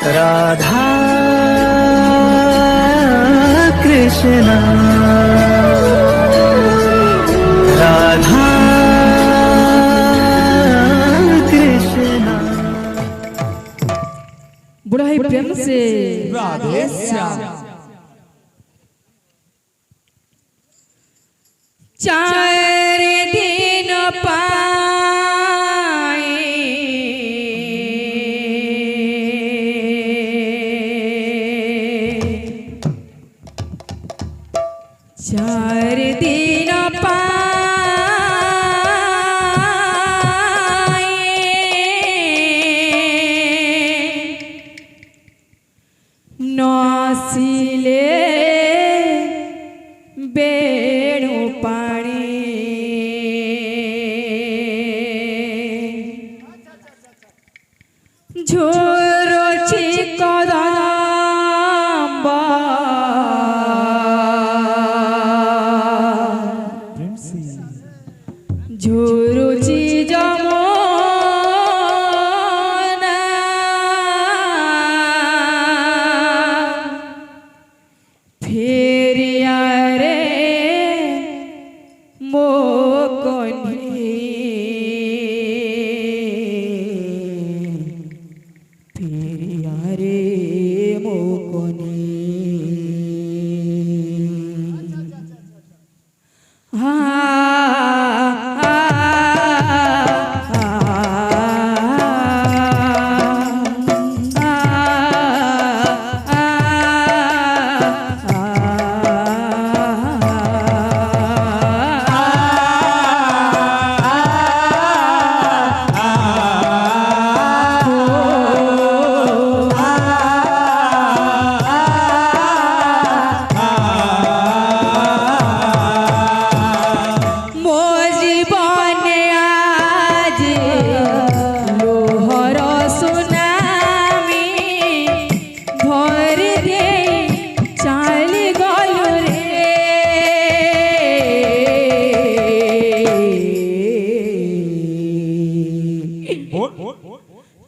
राधा कृष्णा राधा कृष्णा। बुढ़ा ही प्रेम से राधे श्याम। चार दिन पाए चार दिन नसिले बेणु पाणी झोरोची कदम्ब झोरोची जमुना फेरिया रे मोकनी फेरिया रे मोकनी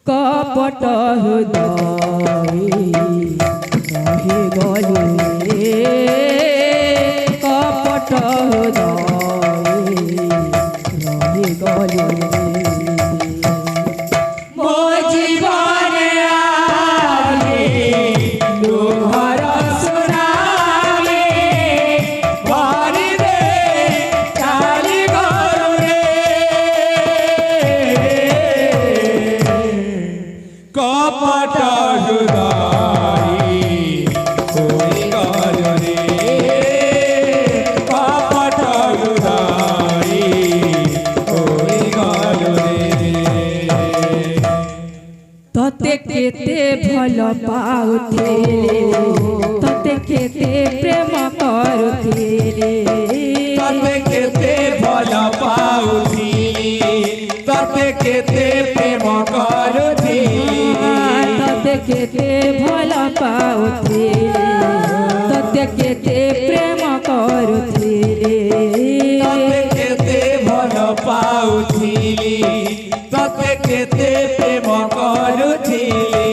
कपट हृदय रहे गलु रे कपट हृदय रहे गलु रे मो जीवन आगे लोहर सुनावे बारी रे चाली गलु रे कपट हृदय होई गल रे कपट हृदय होई गल रे तते केते भल पाउथिले तते केते प्रेम करुथिले तते केते भल पाउथिली तते केते प्रेम करुथिली तते केते भल पाउथिले तते केते प्रेम करुथिले तते केते भल पाउथिली तते केते प्रेम करुथिली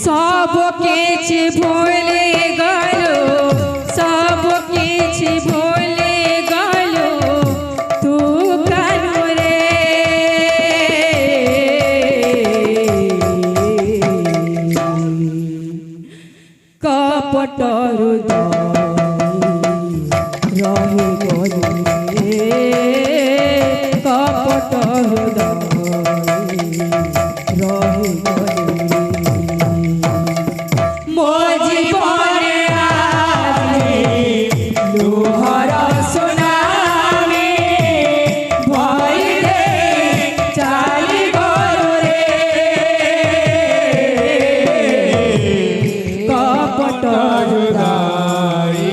सब किछि भूले गलो सब किछि भूले गलो तू कानु रे कपट हृदय रहे गलु रे कपट हृदय रहे गलु रे मो जीवन आगे लोहर सुनावे भई रे चाली गलु रे कपट हृदय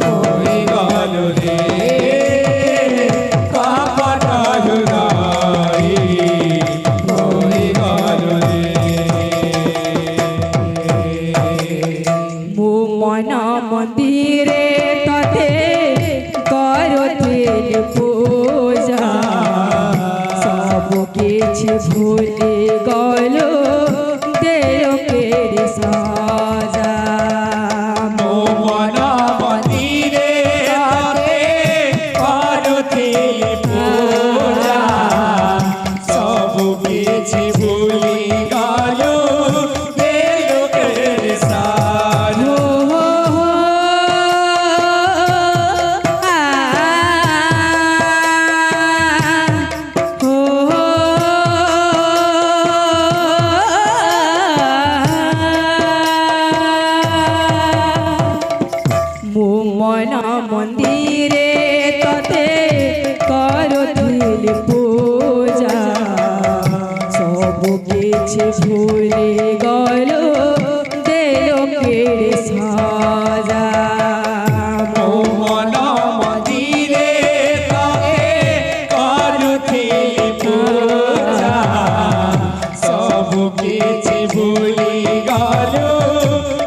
होई गल रे कपट हृदय होई गल रे मो मन मंदिरे तते करुथिले पूजा सब किछि भूली गलो দেও কেড়ে সাজা মো মন মন্দিরে ততে করুଥିଲି পূজা সবু কিছু ভুলি গেল দেলোকের সাজা মন মন্দিরে ততে করুଥିଲି পূজা সবু কিছু ভুলে গেল দেলো কেড়ে সাজা মন মন্দিরে ততে করুଥିଲି পূজা সবু কিছু ভুলি গেল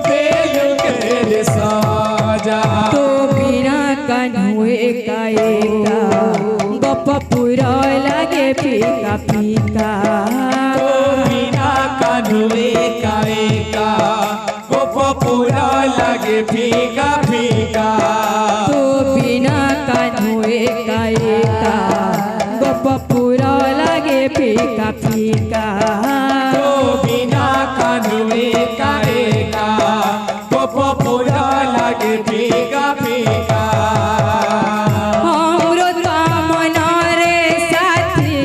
দেলোকের সাজা তো বিনা কানু একা একা গপ পুরা লাগে ফিকা ফিকা বিনা কানু একা একা গোপ পুরা লাগে ফিকা ফিকা তো বিনা কানু একা একা গপ পুরা লাগে ফিকা ফিকা তো বিনা কানু একা একা গোপ পুরা লাগে ফিকা ফিকা অমৃত মনরে সাথী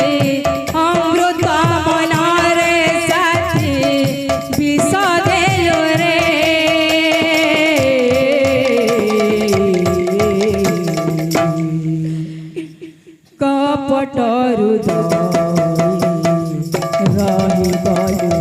অমৃত মনরে সাথী বিষ দেলো রে কপট হৃদয় রহি গলো